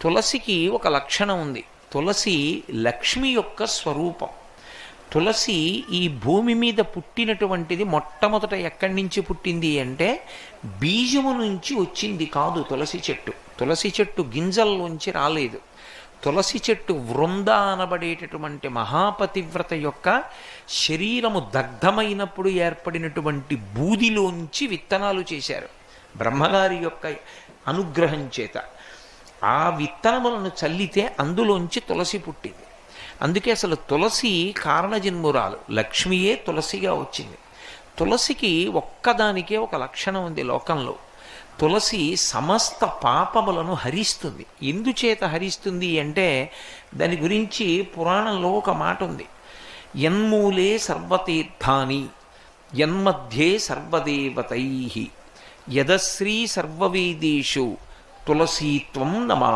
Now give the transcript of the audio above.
తులసికి ఒక లక్షణం ఉంది. తులసి లక్ష్మి యొక్క స్వరూపం. తులసి ఈ భూమి మీద పుట్టినటువంటిది మొట్టమొదట ఎక్కడి నుంచి పుట్టింది అంటే బీజము నుంచి వచ్చింది కాదు తులసి చెట్టు. తులసి చెట్టు గింజల్లోంచి రాలేదు. తులసి చెట్టు వృంద అనబడేటటువంటి మహాపతివ్రత యొక్క శరీరము దగ్ధమైనప్పుడు ఏర్పడినటువంటి బూదిలోంచి విత్తనాలు చేశారు బ్రహ్మగారి యొక్క అనుగ్రహం చేత. ఆ విత్తనములను చల్లితే అందులోంచి తులసి పుట్టింది. అందుకే అసలు తులసి కారణజన్మురాలు, లక్ష్మియే తులసిగా వచ్చింది. తులసికి ఒక్కదానికే ఒక లక్షణం ఉంది లోకంలో. తులసి సమస్త పాపములను హరిస్తుంది. ఎందుచేత హరిస్తుంది అంటే దాని గురించి పురాణంలో ఒక మాట ఉంది. యన్మూలే సర్వతీర్థాని యన్మధ్యే సర్వదేవతై యదశ్రీ సర్వవేదేషు తులసీత్వం నమామి.